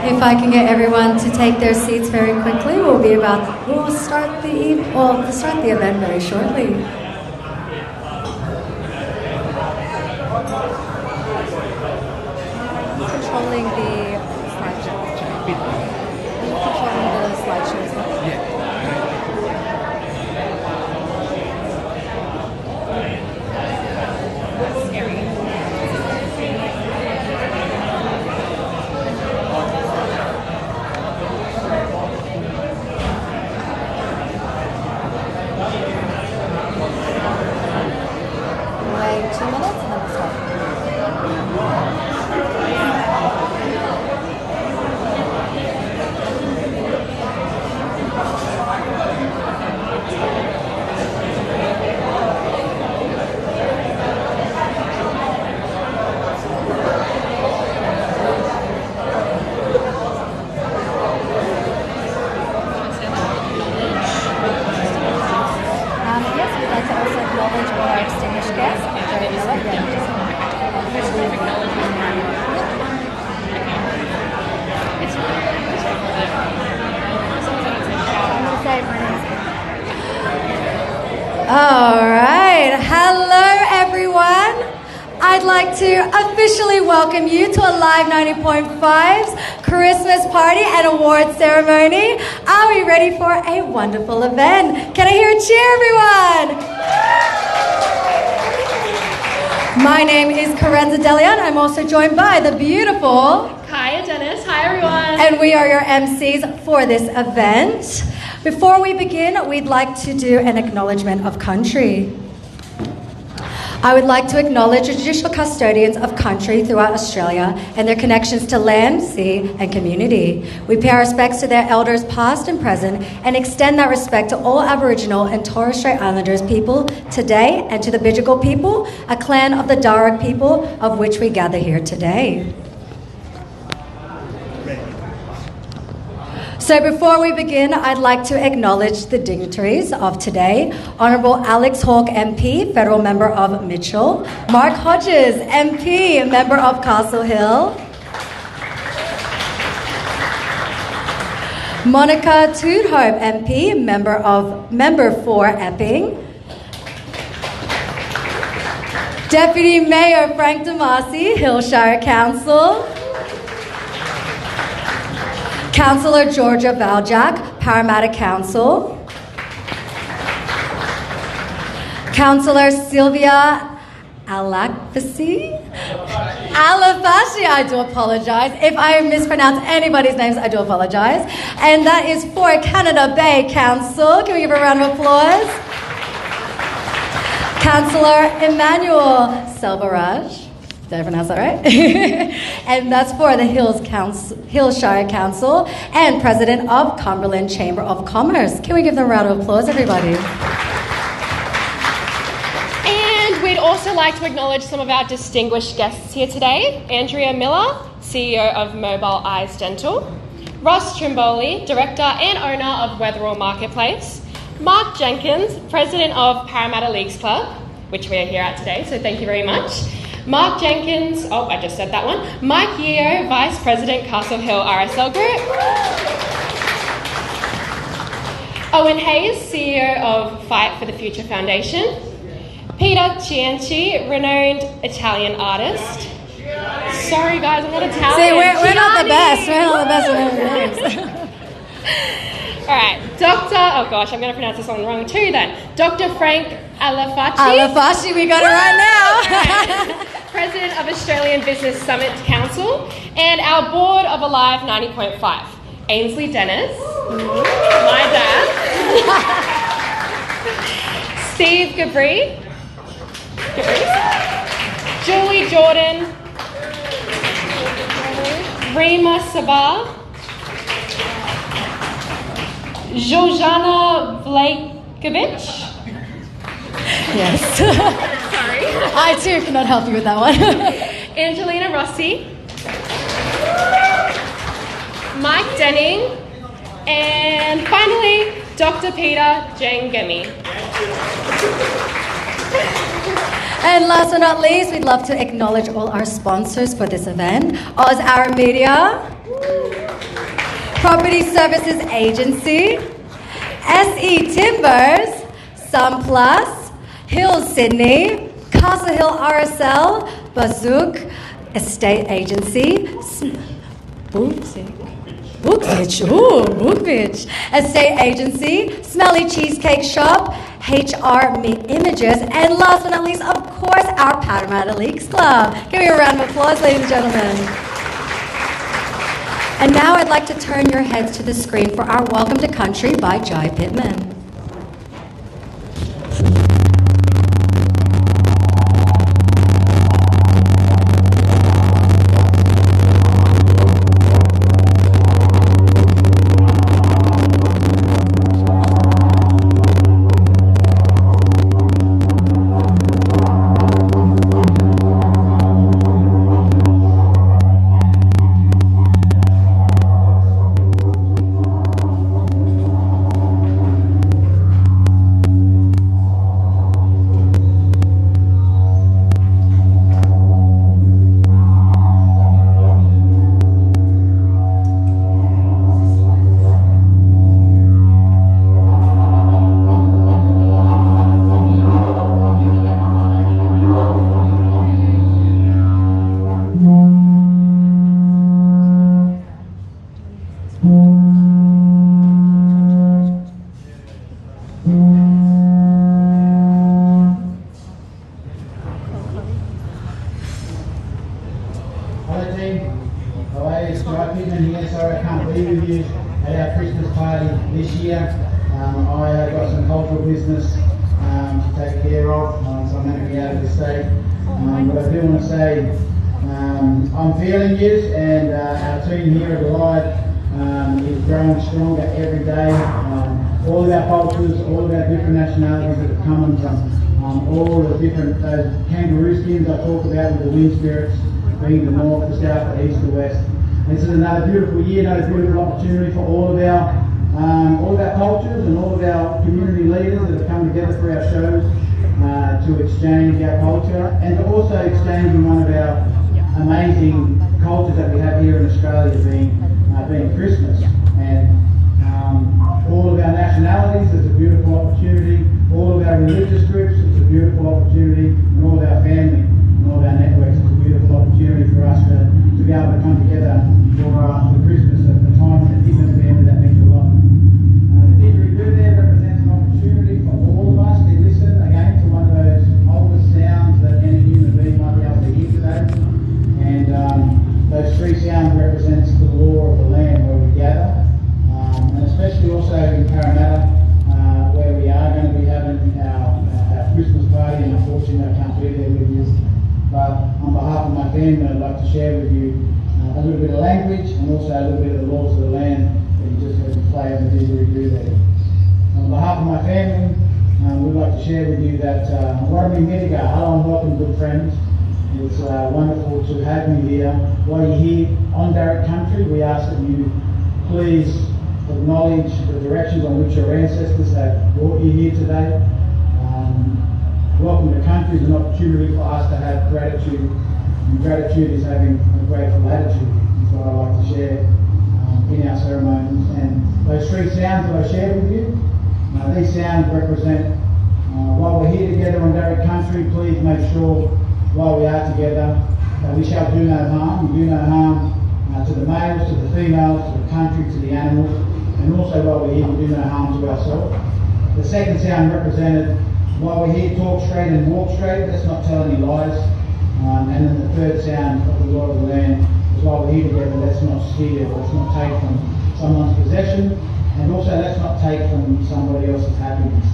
If I can get everyone to take their seats very quickly, we'll start the event very shortly. Controlling the slideshows. Controlling the slideshows. Yeah. Wait 2 minutes and then we'll start. Yes, we'd like to also acknowledge all our distinguished guests. All right. Hello, everyone. I'd like to officially welcome you to a Live 90.5's Christmas party and award ceremony. Are we ready for a wonderful event? Can I hear a cheer, everyone? My name is Karenza Delian. I'm also joined by the beautiful Kaya Dennis. Hi, everyone. and we are your MCs for this event. Before we begin, we'd like to do an acknowledgement of country. I would like to acknowledge the traditional custodians of country throughout Australia and their connections to land, sea, and community. We pay our respects to their elders past and present and extend that respect to all Aboriginal and Torres Strait Islanders people today and to the Bidjigal people, a clan of the Darug people of which we gather here today. So before we begin, I'd like to acknowledge the dignitaries of today. Honourable Alex Hawke MP, Federal Member of Mitchell. Mark Hodges MP, Member of Castle Hill. Monica Tudhope MP, Member for Epping. Deputy Mayor Frank Damasi, Hillshire Council. Councillor Georgia Valjak, Parramatta Council. Councillor Sylvia Alafashi, I do apologise. If I mispronounce anybody's names, I do apologise. And that is for Canada Bay Council. Can we give a round of applause? Councillor Emmanuel Selvaraj. Did I pronounce that right? And that's for the Hillshire Council and President of Cumberland Chamber of Commerce. Can we give them a round of applause, everybody? And we'd also like to acknowledge some of our distinguished guests here today. Andrea Miller, CEO of Mobile Eyes Dental. Ross Trimboli, Director and Owner of Wetherall Marketplace. Mark Jenkins, President of Parramatta Leagues Club, which we are here at today, so thank you very much. Mark Jenkins, I just said that one. Mike Yeo, Vice President, Castle Hill RSL Group. Owen Hayes, CEO of Fight for the Future Foundation. Peter Cianci, renowned Italian artist. Sorry guys, I'm not Italian. See, we're not the best. We're not the best with names. Alright, I'm going to pronounce this one wrong too then. Dr. Frank Alafaci. Alafaci, we got it right now. President of Australian Business Summit Council, and our board of Alive 90.5. Ainsley Dennis, my dad. Steve Gabri. Julie Jordan. Rima Sabah. Georgiana Vlakovic. Yes. Sorry. I too cannot help you with that one. Angelina Rossi. Mike Denning. And finally, Dr. Peter Jangemi. And last but not least, we'd love to acknowledge all our sponsors for this event. Oz Arab Media. Property Services Agency, SE Timbers, Sunplus, Hills Sydney, Castle Hill RSL, Bazook Estate Agency, Bookbitch Estate Agency, Smelly Cheesecake Shop, HR Images, and last but not least, of course, our Parramatta Leagues Club. Give me a round of applause, ladies and gentlemen. And now I'd like to turn your heads to the screen for our Welcome to Country by Jai Pittman. I'm feeling you, and our team here at Alive is growing stronger every day. All of our cultures, all of our different nationalities that have come from all the different kangaroo skins I talked about with the wind spirits, being the north, the south, the east, the west. This is another beautiful year, another beautiful opportunity for all of our cultures and all of our community leaders that have come together for our shows to exchange our culture and to also exchange in one of our amazing cultures that we have here in Australia, being Christmas. And all of our nationalities, it's a beautiful opportunity. All of our religious groups, it's a beautiful opportunity. And all of our family and all of our networks, it's a beautiful opportunity for us to be able to come together for Christmas at the time and the dinner family that means a lot. The didgeridoo there represents an opportunity for all of us to listen again to one of those oldest sounds that any human being might be able to hear today. And those three sounds represents the law of the land where we gather, and especially also in Parramatta, where we are going to be having our Christmas party, and unfortunately I can't be there with you. But on behalf of my family, I'd like to share with you a little bit of language and also a little bit of the laws of the land that you just heard me play on the didgeridoo there. On behalf of my family, we'd like to share with you that Warami Mitiga, hello and welcome, good friends. It's wonderful to have you here. While you're here on Darug Country, we ask that you please acknowledge the directions on which your ancestors have brought you here today. Welcome to Country is an opportunity for us to have gratitude, and gratitude is having a grateful attitude. That's what I like to share in our ceremonies. And those three sounds that I shared with you, these sounds represent, while we're here together on Darug Country, please make sure while we are together that we shall do no harm. We do no harm to the males, to the females, to the country, to the animals, and also while we're here we do no harm to ourselves. The second sound represented, while we're here, talk straight and walk straight, let's not tell any lies. And then the third sound of the law of the land is, while we're here together, let's not steal, let's not take from someone's possession, and also let's not take from somebody else's happiness.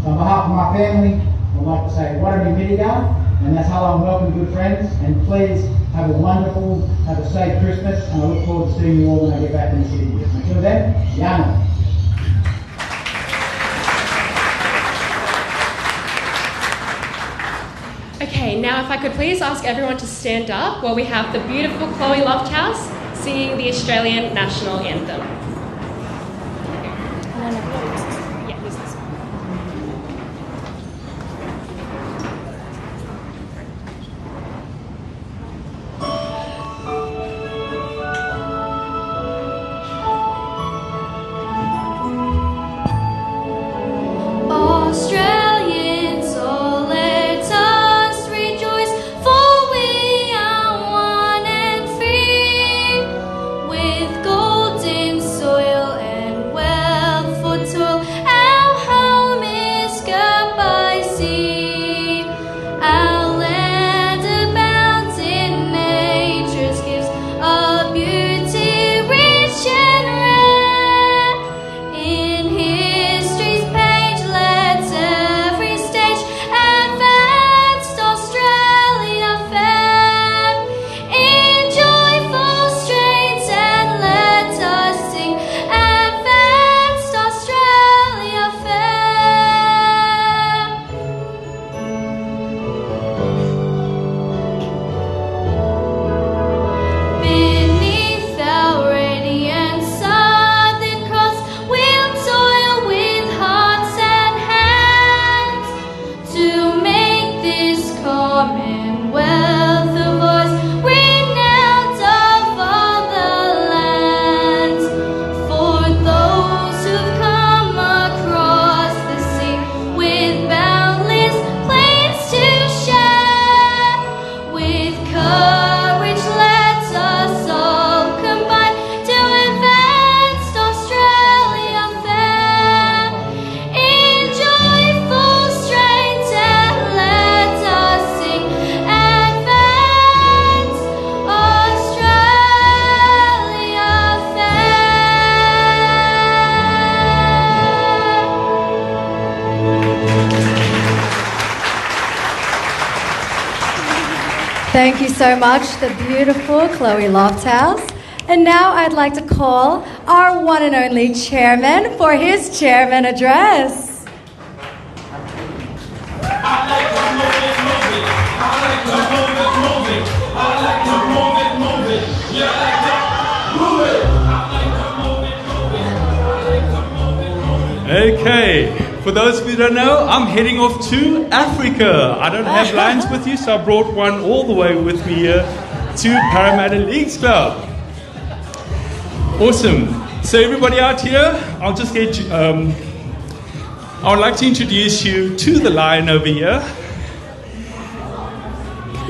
So on behalf of my family, I'd like to say, Warami Mitiga, and that's hello and welcome, good friends, and please have a wonderful, have a safe Christmas, and I look forward to seeing you all when I get back in the city. Until then, Yana. Okay, now if I could please ask everyone to stand up while we have the beautiful Chloe Lofthouse singing the Australian National Anthem. Thank you so much, the beautiful Chloe Lofthouse. And now I'd like to call our one and only chairman for his chairman address. Okay, for those of you who don't know, I'm heading off to Africa. I don't have lines with you, so I brought one all the way with me here to Parramatta Leagues Club. Awesome. So everybody out here, I'll just get you, I would like to introduce you to the line over here.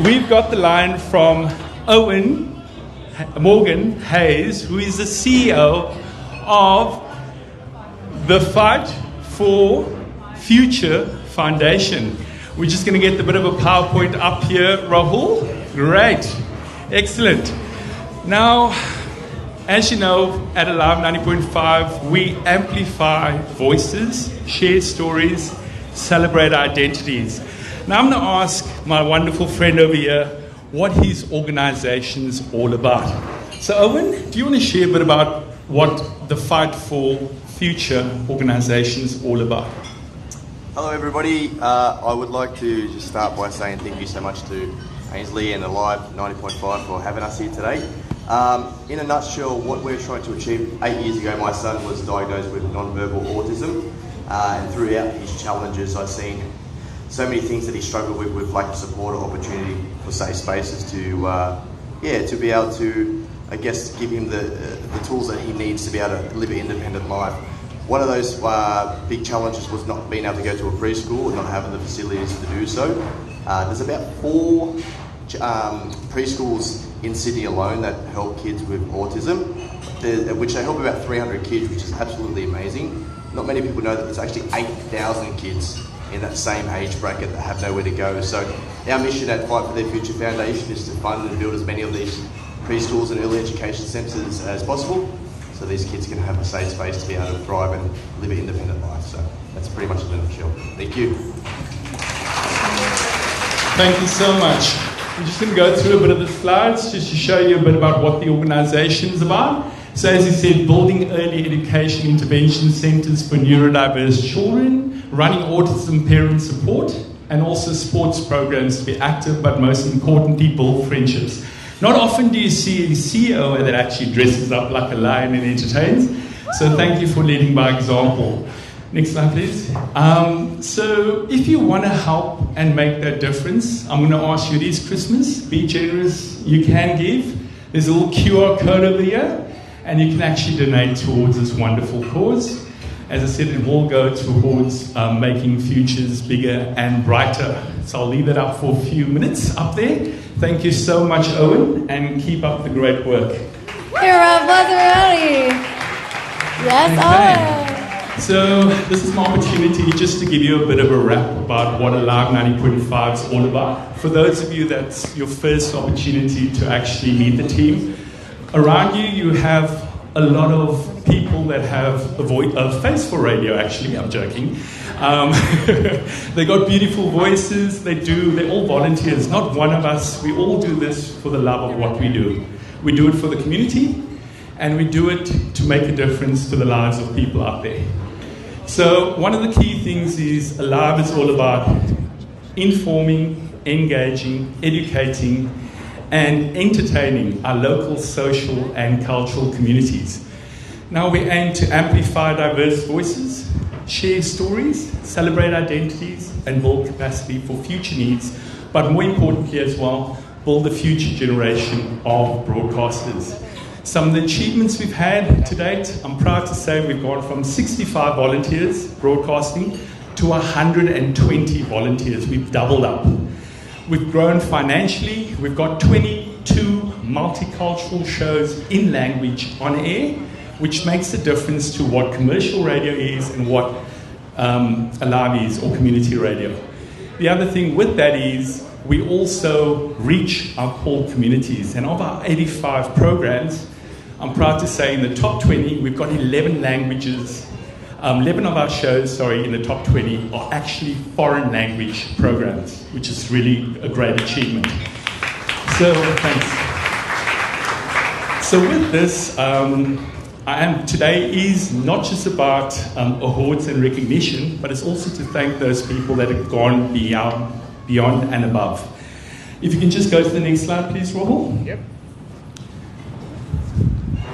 We've got the line from Owen Morgan Hayes, who is the CEO of the Fight for Future Foundation. We're just going to get a bit of a PowerPoint up here, Rahul. Great. Excellent. Now, as you know, at Alive 90.5, we amplify voices, share stories, celebrate identities. Now, I'm going to ask my wonderful friend over here what his organization's all about. So, Owen, do you want to share a bit about what the Fight for Future organization is all about? Hello, everybody. I would like to just start by saying thank you so much to Ainsley and Alive 90.5 for having us here today. In a nutshell, what we're trying to achieve, 8 years ago my son was diagnosed with non-verbal autism, and throughout his challenges I've seen so many things that he struggled with lack of support or opportunity for safe spaces to be able to, I guess, give him the tools that he needs to be able to live an independent life. One of those big challenges was not being able to go to a preschool and not having the facilities to do so. There's about 4 preschools in Sydney alone that help kids with autism, which they help about 300 kids, which is absolutely amazing. Not many people know that there's actually 8,000 kids in that same age bracket that have nowhere to go. So our mission at Fight for Their Future Foundation is to fund and build as many of these preschools and early education centres as possible, so these kids can have a safe space to be able to thrive and live an independent life. So that's pretty much in a nutshell. Thank you. Thank you so much. I'm just going to go through a bit of the slides just to show you a bit about what the organisation is about. So as you said, building early education intervention centres for neurodiverse children, running autism parent support, and also sports programs to be active, but most importantly, build friendships. Not often do you see a CEO that actually dresses up like a lion and entertains. So thank you for leading by example. Next slide, please. So if you want to help and make that difference, I'm going to ask you, it is Christmas. Be generous. You can give. There's a little QR code over here, and you can actually donate towards this wonderful cause. As I said, it will go towards making futures bigger and brighter. So I'll leave that up for a few minutes up there. Thank you so much, Owen, and keep up the great work. Here, Rob Lazzarelli. Yes, Owen. So this is my opportunity just to give you a bit of a wrap about what Alive 90.5 is all about. For those of you that's your first opportunity to actually meet the team, around you, you have a lot of people that have a face for radio, actually. I'm joking. They got beautiful voices. They're all volunteers. Not one of us. We all do this for the love of what we do. We do it for the community, and we do it to make a difference to the lives of people out there. So one of the key things is Alive is all about informing, engaging, educating, and entertaining our local social and cultural communities. Now we aim to amplify diverse voices, share stories, celebrate identities, and build capacity for future needs, but more importantly as well, build a future generation of broadcasters. Some of the achievements we've had to date, I'm proud to say we've gone from 65 volunteers broadcasting to 120 volunteers. We've doubled up. We've grown financially. We've got 22 multicultural shows in language on air, which makes a difference to what commercial radio is and what Alive is, or community radio. The other thing with that is we also reach our core communities. And of our 85 programs, I'm proud to say in the top 20, we've got 11 languages. 11 of our shows, in the top 20 are actually foreign language programs, which is really a great achievement. So, thanks. So with this, today is not just about awards and recognition, but it's also to thank those people that have gone beyond and above. If you can just go to the next slide, please, Rahul. Yep.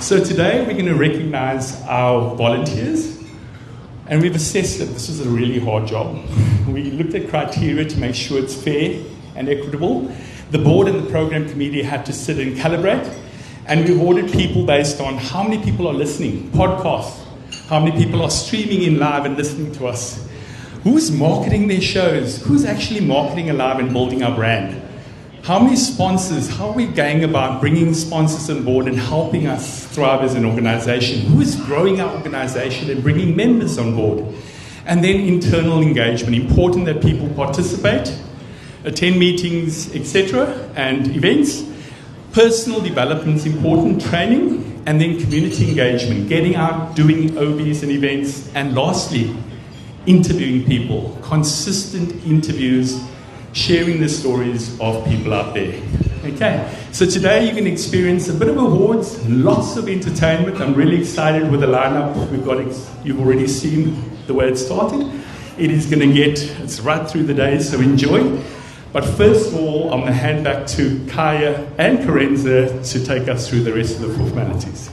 So today we're going to recognize our volunteers, and we've assessed that this is a really hard job. We looked at criteria to make sure it's fair and equitable. The board and the program committee had to sit and calibrate, and we awarded people based on how many people are listening, podcasts, how many people are streaming in live and listening to us, who's marketing their shows, who's actually marketing alive and building our brand, how many sponsors, how are we going about bringing sponsors on board and helping us thrive as an organization, who is growing our organization and bringing members on board, and then internal engagement, important that people participate, attend meetings, etc., and events. Personal development is important, training, and then community engagement, getting out, doing OBs and events, and lastly, interviewing people, consistent interviews, sharing the stories of people out there. Okay, so today you can experience a bit of awards, lots of entertainment. I'm really excited with the lineup we've got. You've already seen the way it started. It is going to it's right through the day, so enjoy. But first of all, I'm going to hand back to Kaya and Karenza to take us through the rest of the formalities.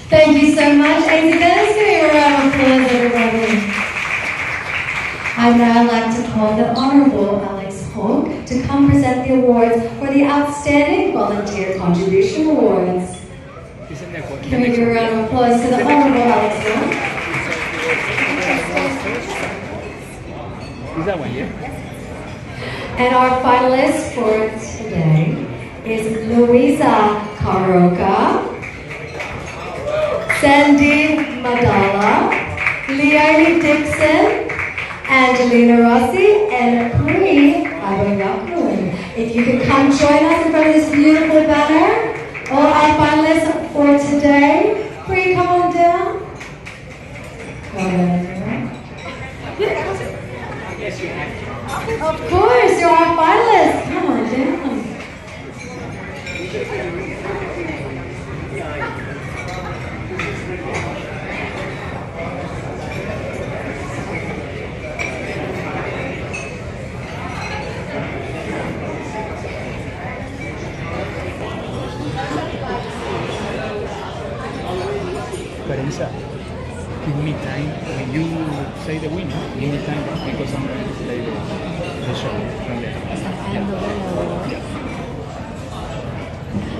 Thank you so much, Ainsley. Let's give you a round of applause, everybody. I'd now like to call the Honourable Alex Hawke to come present the awards for the Outstanding Volunteer Contribution Awards. Can we give a round of applause to the Honourable Alex Hawke? Is that one, yeah? And our finalist for today is Louisa Karoka, Sandy Madala, Leonie Dixon, Angelina Rossi, and Pri Abayakun. If you could come join us in front of this beautiful banner, all our finalists for today. Pri, come on down. Of course, you're our finalists. Come on down. Karenza, give me time. When you say the winner, give me time because I'm going to play the show from there. Yeah.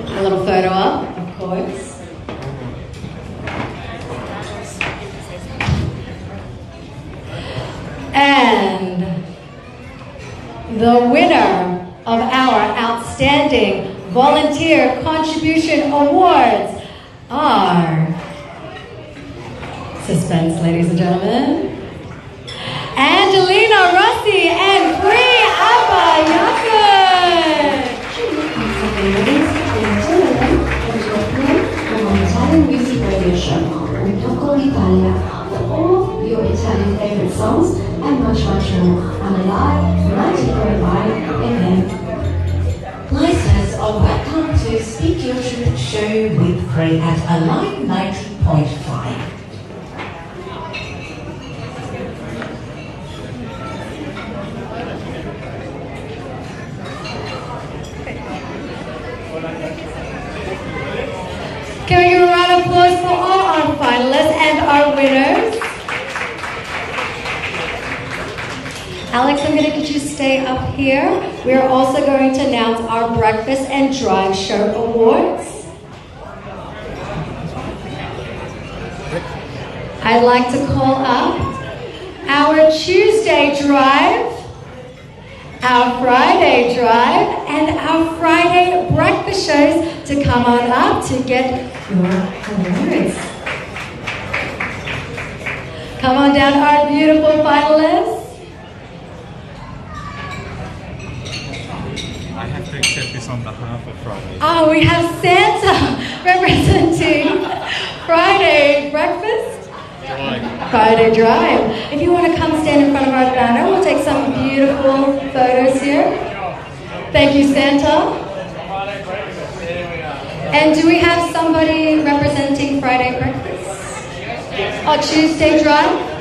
A little photo up, of course. And the winner of our Outstanding Volunteer Contribution Awards are, suspense, ladies and gentlemen, Angelina Rossi and Pri Abayakun. Italian music radio show on Local Italia for all your Italian favorite songs and much more on a live 90.5 FM. Listeners are welcome to Speak Your Truth show with Pri at a live 90.5. Can we give a round of applause for all our finalists and our winners? Alex, I'm going to get you to stay up here. We are also going to announce our Breakfast and Drive Show Awards. I'd like to call up our Tuesday Drive, our Friday Drive, and our Friday breakfast shows to come on up to get your awards. Come on down, our beautiful finalists. I have to accept this on behalf of Friday. Oh, we have Santa representing Friday breakfast. Friday Drive. If you want to come stand in front of our banner, we'll take some beautiful photos here. Thank you, Santa. And do we have somebody representing Friday breakfast? Or Tuesday drive?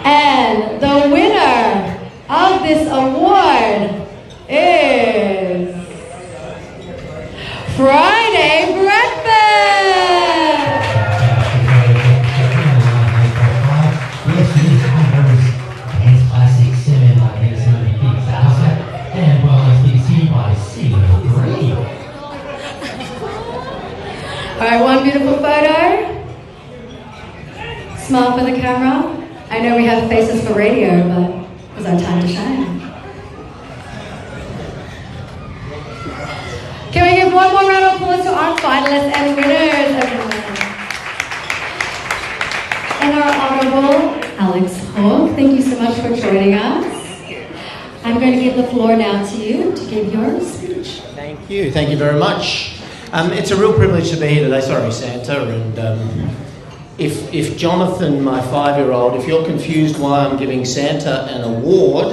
And the winner of this award is Friday Breakfast! Alright, one beautiful photo. Smile for the camera. I know we have faces for radio, but it's our time to shine. Can we give one more round of applause to our finalists and winners, everyone? And our Honourable Alex Hawke, thank you so much for joining us. I'm going to give the floor now to you to give your speech. Thank you very much. It's a real privilege to be here today. Sorry, Santa. And if Jonathan, my 5-year-old, if you're confused why I'm giving Santa an award,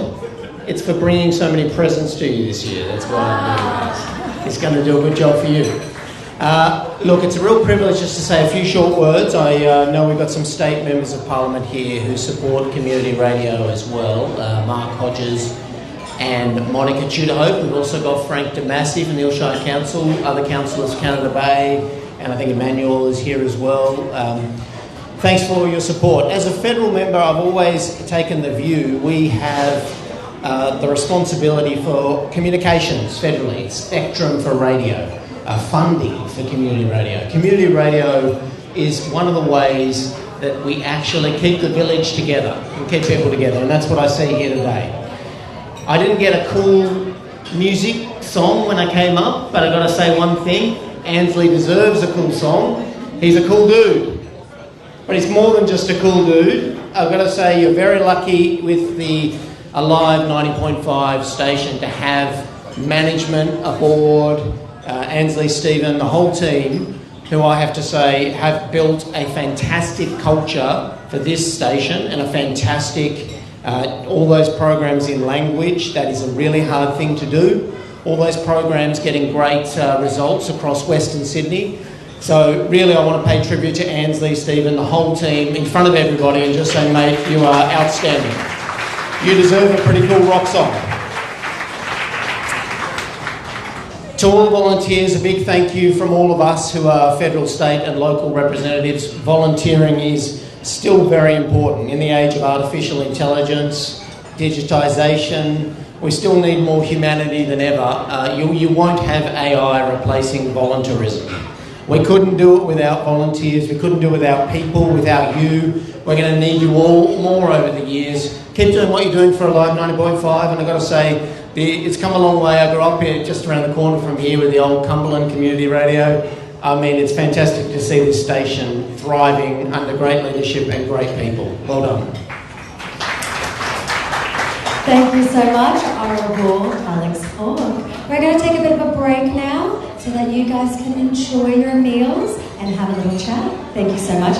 it's for bringing so many presents to you this year. That's why I'm doing this. It's going to do a good job for you. Look, it's a real privilege just to say a few short words. I know we've got some state members of Parliament here who support community radio as well. Mark Hodges and Monica Tudorhope. We've also got Frank DeMassive from the Hillshire Council, other councillors, Canada Bay, and I think Emmanuel is here as well. Thanks for all your support. As a federal member, I've always taken the view we have the responsibility for communications federally, spectrum for radio, funding for community radio. Community radio is one of the ways that we actually keep the village together and keep people together, and that's what I see here today. I didn't get a cool music song when I came up, but I got to say one thing, Ansley deserves a cool song. He's a cool dude. But he's more than just a cool dude. I've got to say you're very lucky with the Alive 90.5 station to have management, a board, Ansley, Stephen, the whole team, who I have to say have built a fantastic culture for this station and a fantastic, all those programs in language. That is a really hard thing to do. All those programs getting great results across Western Sydney. So really I want to pay tribute to Ansley, Stephen, the whole team in front of everybody and just say, mate, you are outstanding. You deserve a pretty cool rock song. To all the volunteers, a big thank you from all of us who are federal, state and local representatives. Volunteering is still very important in the age of artificial intelligence, digitisation. We still need more humanity than ever. You won't have AI replacing volunteerism. We couldn't do it without volunteers. We couldn't do it without people, without you. We're going to need you all more over the years. Keep doing what you're doing for Alive 90.5, and I've got to say, it's come a long way. I grew up here just around the corner from here with the old Cumberland Community Radio. I mean, it's fantastic to see this station thriving under great leadership and great people. Well done. Thank you so much, Honourable Alex Hawke. We're going to take a bit of a break now so that you guys can enjoy your meals and have a little chat. Thank you so much.